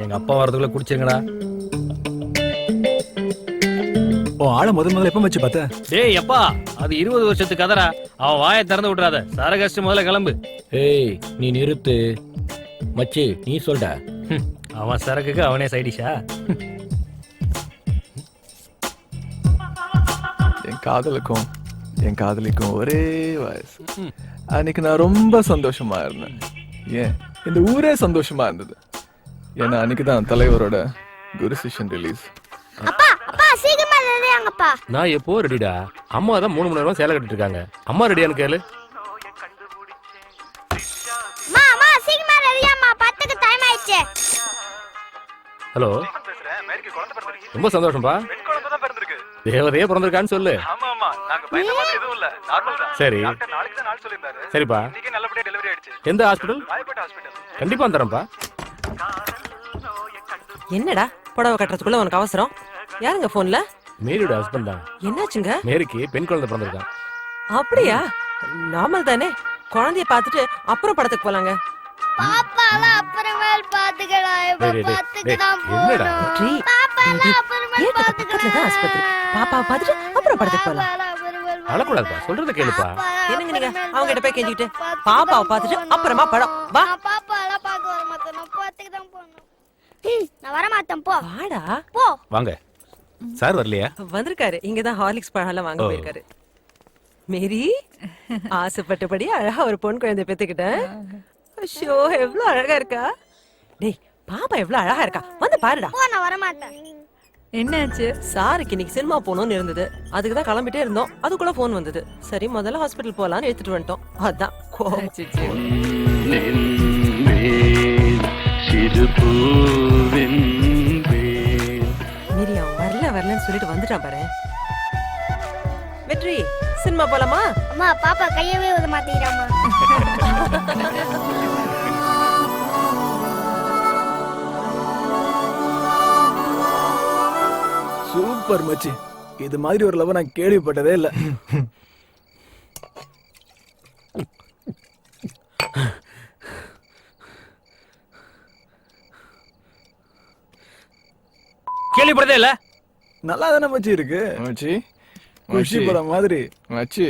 எங்க அப்பா வரதுக்குள்ள குடிச்சிருங்கடா. ஓ ஆள முதல்ல எப்ப வச்சு பார்த்த? டேய் அப்பா, அது 20 வருஷத்துக்கு கதரா. அவன் வாயை திறந்து விட்டுறாத. சரகஸ்ட் முதல்ல கிளம்பு. ஏய் நீ நிறுத்து மச்சி, நீ சொல்டா. அவன் சரக்குக்கு அவனே சைடிஷா? என் காதலிக்கும் ஒரே வயசு. அன்னைக்கு நான் ரொம்ப சந்தோஷமா இருந்தேன். ஏன் இந்த ஊரே சந்தோஷமா இருந்தது. ஏன்னா அன்னைக்கு தான் தலைவரோட குரு சிஷ்யன் ரிலீஸ். அப்பா அப்பா சீக்கிரமா ரெடியாங்கப்பா. நான் எப்போ ரெடிடா. அம்மா தான் 3 மணி நேரமா சேலை கட்டிட்டு இருக்காங்க. அம்மா ரெடியான்னு கேளு. மாமா சீக்கிரமா ரெடியாம்மா, 10க்கு டைம் ஆயிடுச்சு. ஹலோ, ரொம்ப சந்தோஷம்பா. தேவதையே பிறந்திருக்கான்னு சொல்லு. சரி சரிப்பா. எந்த ஹாஸ்பிடல்? கண்டிப்பா தரேன்ப்பா. என்னடா புடவை கட்டுறதுக்குள்ள உனக்கு அவசரம்? யாருங்க போன்ல? மேரியோட ஹஸ்பண்ட் தான். என்னாச்சுங்க? மேரிக்கு பெண் குழந்தை பிறந்திருக்கான். அப்படியா? நார்மல் தானே. குழந்தைய பார்த்துட்டு அப்புறம் படத்துக்கு போலாங்க. பாப்பால அப்புறமேல் பாத்துக்கலாம். இப்ப படத்துக்கு தான் என்னடா போறோம். பாப்பால அப்புறமேல் பாத்துக்கலாம். ஆஸ்பத்திரி பாப்பாவை பார்த்துட்டு அப்புறம் படத்துக்கு போலாம். அழக்கூடாதுப்பா, சொல்றத கேளுப்பா. என்னங்க நீங்க அவங்க கிட்ட போய் கெஞ்சிக்கிட்டு பாப்பாவை பார்த்துட்டு அப்புறமா படம் வா. பாப்பால பாக்க வர மாட்டேன். நான் படத்துக்கு தான் போறேன். நான் வர மாட்டேன். போ வாடா. போ. வாங்க. சார் வரலையா? வந்திருக்காரு. இங்கதான் ஹார்லிக்ஸ் பழம் வாங்க போயிருக்காரு. மேரி ஆசைப்பட்டபடி அழகா ஒரு பொன் குழந்தை பெத்துக்கிட்டேன். ஷோ எவ்வளவு அழகா இருக்கா. டேய் பாப்பா எவ்வளவு அழகா இருக்கா, வந்து பாருடா. போ, நான் வர மாட்டேன். என்னாச்சு? சாருக்கு இன்னைக்கு சினிமா போகணும்னு இருந்தது. அதுக்கு தான் கிளம்பிட்டே இருந்தோம். அதுக்குள்ள போன் வந்தது. சரி முதல்ல ஹாஸ்பிட்டல் போலான்னு எடுத்துட்டு வந்துட்டோம். அதான் கோவம். மீறி அவன் வரலன்னு சொல்லிட்டு வந்துட்டான் பாரு. வெற்றி, சினிமா போலாமா? அம்மா பாப்பா கையவே விட மாட்டேங்கிறாமா. சூப்பர் மச்சி, இது மாதிரி ஒரு லவ் நான் கேள்விப்பட்டதே இல்ல. கேள்விப்பட்டதே இல்ல. நல்லா தானே மச்சி இருக்கு. மச்சி குஷி படம் மாதிரி. மச்சி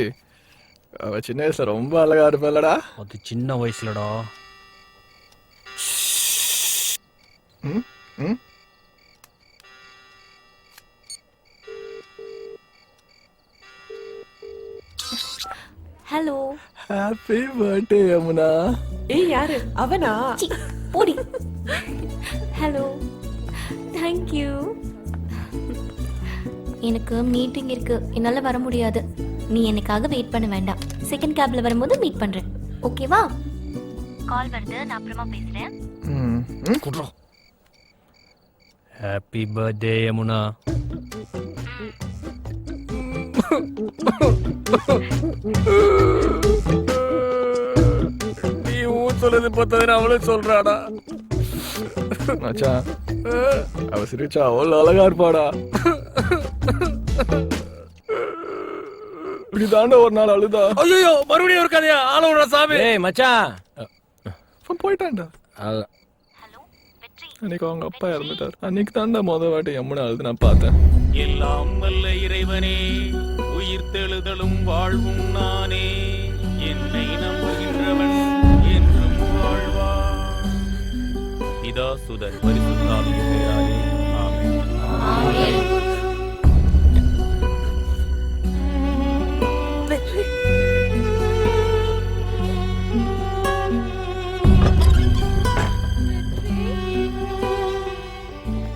அவ சின்ன வயசுல ரொம்ப அழகா இருப்பல்லடா. அது சின்ன வயசுலடா. ஹலோ. Happy birthday Yamuna. ஏய் யாரு அவனா? போடி. ஹலோ. Thank you. எனக்கு மீட்டிங் இருக்கு, என்னால வர முடியாது. நீ எனக்காக வெயிட் பண்ண வேண்டாம். செகண்ட் கேப்ல வரும்போது மீட் பண்றேன். ஓகேவா? கால் வருது, நான் அப்புறமா பேசுறேன். குட்ரா. Happy birthday Yamuna. நீ சொல்றது பார்த்தது அவளும் சொல்றாடா. மச்சான் அவ சிரிச்சா அவ்வளவு அழகா இருப்பாடா. இப்படிதாண்ட ஒரு நாள் அழுதா. ஐயோ மறுபடியும் ஒரு கதையா? ஆளோட சாமி. ஏய் மச்சான் போயிட்டான்டா. அன்னைக்கு அவங்க அப்பா இறந்துட்டார். அன்னைக்கு தாண்டா முத வாட்டி யமுனா அழுது நான் பார்த்தேன். எல்லாம் வல்ல இறைவனே, உயிர் தெழுதலும் வாழ்வும் நானே, என்னை நம்புகின்றவன் என்றும் வாழ்வான். இதா சுதர் பரிசுத்தாவியின் பெயராலே ஆமென்.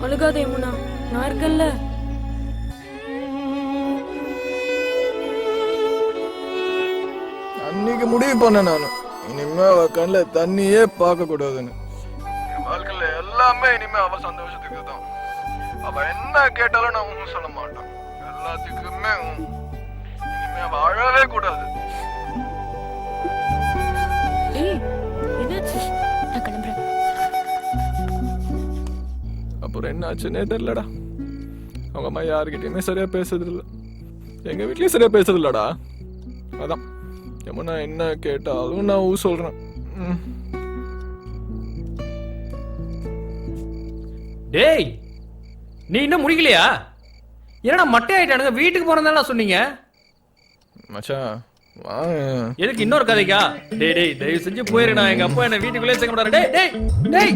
அழுகாத யமுனா, நான் இருக்கேன்ல. அன்னைக்கு முடிவு பண்ண நானு, இனிமே அவ கண்ணுல தண்ணியே பார்க்க கூடாதுன்னு. என் வாழ்க்கையில எல்லாமே இனிமே அவ சந்தோஷத்துக்கு தான். அவ என்ன கேட்டாலும் நான் சொல்ல மாட்டான். எல்லாத்துக்குமே இனிமே அவ அழவே கூடாது. நான் கிளம்புறேன். அப்புறம் என்ன ஆச்சுன்னே தெரியலடா. அவங்க அம்மா யாருக்கிட்டையுமே சரியா பேசுறது இல்லை. எங்க வீட்லயும் சரியா பேசுறது இல்லடா. அதான் யமுனா என்ன கேட்டாலும் நான் சொல்றேன். டேய் நீ இன்னும் முடிக்கலையா? என்னடா மட்டை ஆயிட்டானுங்க, வீட்டுக்கு போறதா சொன்னீங்க. மச்சான் வாங்க. எதுக்கு இன்னொரு கதைக்கா? டேய் டேய் தயவு செஞ்சு போயிருடா, எங்க அப்பா என்ன வீட்டுக்குள்ளே சேர்க்க மாட்டாரு. டேய் டேய் டேய்,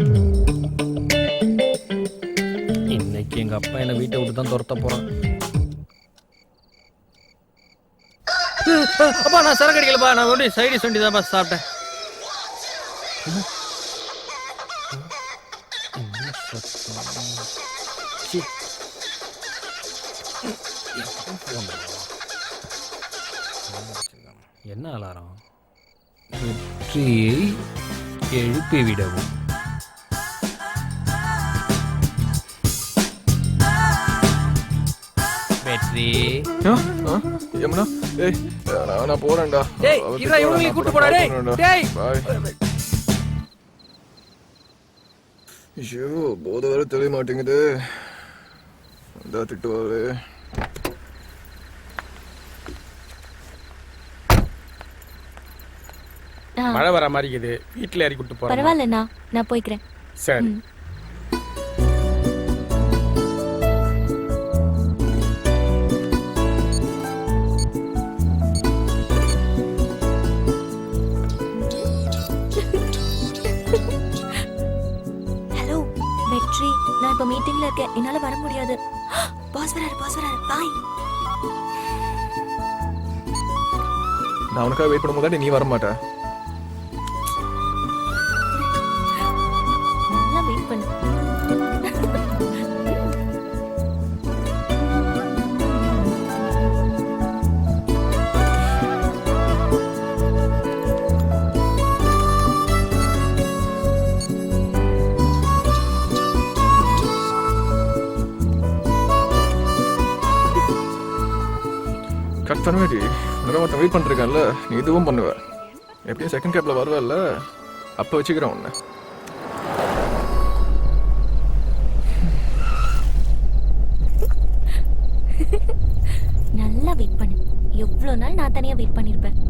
இன்னைக்கு எங்க அப்பா என்ன வீட்டை விட்டு தான் துரத்த போறான். அப்பா நான் சரக்கு அடிக்கலப்பா, நான் ஒன்றும் சைடிஸ் வண்டி தான் சாப்பிட்டேன். என்ன அலாரம்? வெற்றியை எழுப்பி விடவும். வெற்றி யமுனா ஏய் நான் போறேன்டா. டேய் இவரை இவங்களை கூட்டி போடா. டேய் டேய் பாய். ஐயோ போத வர தெரிய மாட்டேங்குது. இந்த திட்டுவாரு. மழை வர மாதிரி இருக்குது, வீட்டுல ஏறி கூட்டு போறேன். பரவாயில்லண்ணா, நான் போய்க்கிறேன். சரி. ஹலோ வெற்றி, நான் இப்ப மீட்டிங்ல இருக்கேன், என்னால வர முடியாது. பாஸ் வராரு பாய். நான் உனக்காக வெயிட் பண்ணும்போது நீ வர மாட்டேன். நல்லா வெயிட் பண்ணு. கட் பண்ணுவேடி. ஒருத்தன் வெயிட் பண்ணிருக்கான்ல, நீ இதுவும் பண்ணுவ. எப்படியும் செகண்ட் கேப்ல வருவல்ல, அப்ப வச்சுக்கிறேன் உன்னை. நல்லா வெயிட் பண்ணு. எவ்வளவு நாள் நான் தனியா வெயிட் பண்ணிருப்பேன்.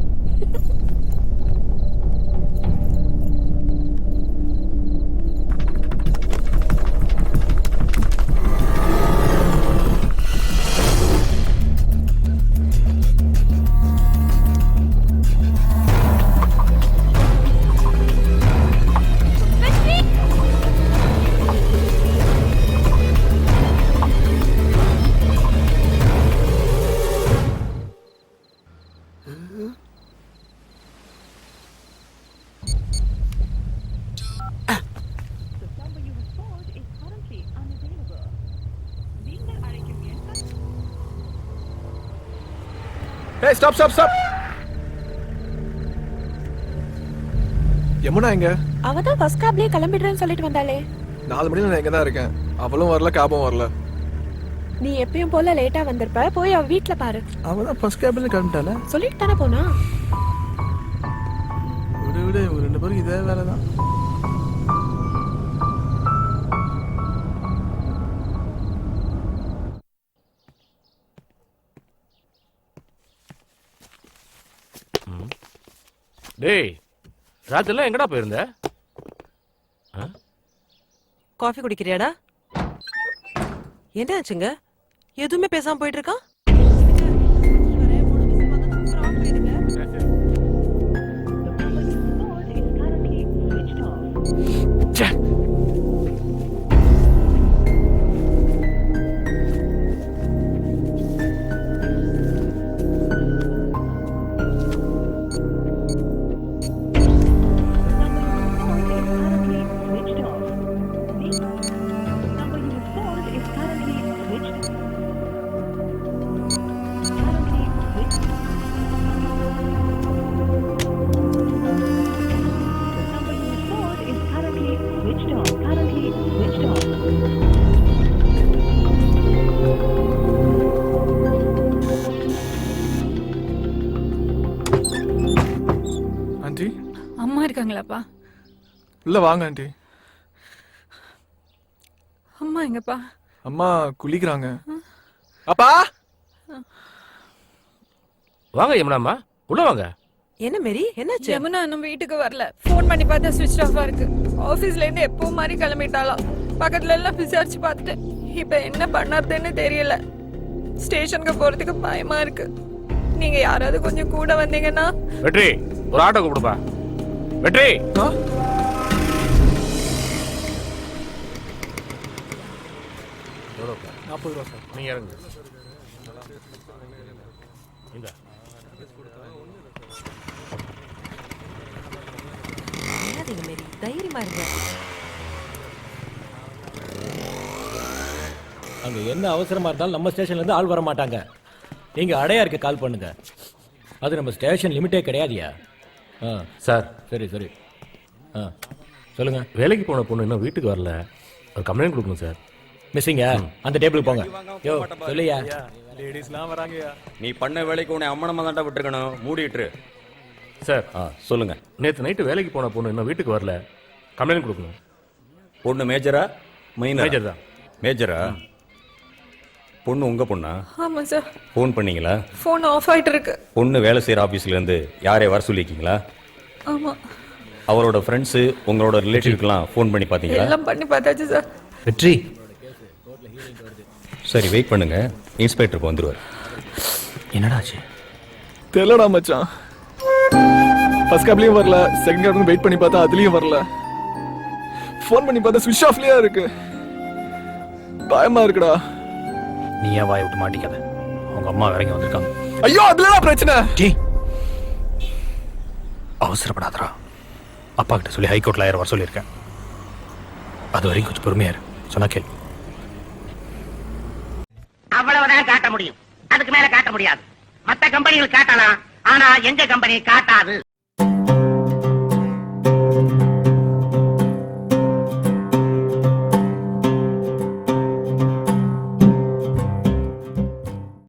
ஏய் ஸ்டாப். யமுனா எங்க? அவ தான் ஃபர்ஸ்ட் கேப்லயே கிளம்பிடுறேன்னு சொல்லிட்டு வந்தாளே. 4 மணில நான் இங்க தான் இருக்கேன். அவளும் வரல, கேபும் வரல. நீ எப்பயும் போல லேட்டா வந்திருப்ப, போய் அவ வீட்ல பாரு. அவதான் ஃபர்ஸ்ட் கேபிள் கிளம்பிட்டால. சொல்லிட்டு தானே போனா. விடு ஒரு 2 பேரும் இதே வேலை தான். டேய் ராத்திரிலாம் எங்கடா போயிருந்த? காஃபி குடிக்கிறியாடா? என்ன ஆச்சுங்க? எதுவுமே பேசாம போயிட்டு இருக்கான். ஆண்டி அம்மா இருக்காங்களாப்பா? உள்ள வாங்க ஆண்டி. அம்மா எங்கப்பா? அம்மா குளிக்கிறாங்க. அப்பா வாங்க யமுனாம்மா, உள்ள வாங்க. என்ன மேரி, என்னாச்சு? யமுனா இன்னும் வீட்டுக்கு வரல. ஃபோன் பண்ணி பார்த்தா சுவிட்ச் ஆஃபா இருக்கு. ஆபீஸ்ல இருந்து எப்போ மாதிரி கிளம்பிட்டாலாம். பக்கத்துல எல்லாம் விசாரிச்சு பார்த்துட்டேன். இப்ப என்ன பண்ணறதுன்னு தெரியல. ஸ்டேஷனுக்கு போறதுக்கு பயமா இருக்கு. நீங்க யாராவது கொஞ்சம் கூட வந்தீங்கன்னா. வெற்றி ஒரு ஆட்டோ கூப்பிடுப்பா. வெற்றி ஆ? 40 ரூபா சார். நீங்க இறங்க. இந்த ஏறாதீங்க மேரி, தைரியமா இருங்க. அங்க என்ன அவசரமா இருந்தாலும் நம்ம ஸ்டேஷன்ல இருந்து ஆள் வர மாட்டாங்க. நீங்க அடையாருக்கு கால் பண்ணுங்க. அது நம்ம ஸ்டேஷன் லிமிட்டே கிடையாதுயா. சார் சரி சரி. சொல்லுங்க. வேலைக்கு போன பொண்ணு இன்னும் வீட்டுக்கு வரல. ஒரு கம்ப்ளைண்ட் கொடுக்கணும் சார். மிஸ்ஸிங்க, அந்த டேபிளுக்கு போங்க. யோ சொல்லுயா. லேடிஸ்லாம் வராங்கயா. நீ பண்ண வேலைக்கு உன்னை அம்மனமா தாண்டா விட்டுருக்கணும். மூடிட்டுரு. சார் சொல்லுங்க. நேற்று நைட்டு வேலைக்கு போன பொண்ணு இன்னும் வீட்டுக்கு வரல. கம்ப்ளைண்ட் கொடுக்கணும். பொண்ணு மேஜரா மைனரா? மேஜர் தான். மேஜரா? பொண்ணு உங்க பொண்ணா? ஆமா சார். ஃபோன் பண்ணீங்களா? போன் ஆஃப் ஆயிட்டு இருக்கு. பொண்ணு வேலை செய்யற ஆபீஸ்ல இருந்து யாரைய வர சொல்லிருக்கீங்களா? ஆமா. அவரோட ஃப்ரெண்ட்ஸ் உங்களோட ரிலேட்டிவ்க்கெல்லாம் ஃபோன் பண்ணி பாத்தீங்களா? எல்லாம் பண்ணி பார்த்தாச்சு சார். வெற்றி சரி வெயிட் பண்ணுங்க, இன்ஸ்பெக்டருக்கு வந்துருவார். என்னடா ஆச்சு? தெரியலடா மச்சான். ஃபர்ஸ்ட் கேப்லயும் வரல, செகண்ட் கேப்ல வெயிட் பண்ணி பார்த்தா அதுலயும் வரல. ஃபோன் பண்ணி பார்த்தா ஸ்விட்ச் ஆஃப்லயே இருக்கு. பயமா இருக்குடா. நீ ஏன் வாயை விட்டு மாட்டிக்காத. உங்க அம்மா இறங்கி வந்திருக்காங்க. ஐயோ அதுலதான் பிரச்சனை. அவசரப்படாதடா. அப்பா கிட்ட சொல்லி ஹைகோர்ட்ல 1000 வர சொல்லியிருக்கேன். அது வரைக்கும் கொஞ்சம் பொறுமையா இரு. சொன்னா கேள். அவ்வளவுதான் காட்ட முடியும். அதுக்கு மேல காட்ட முடியாது. மத்த கம்பெனிகள் காட்டலாம், ஆனா எங்க கம்பெனி காட்டாது.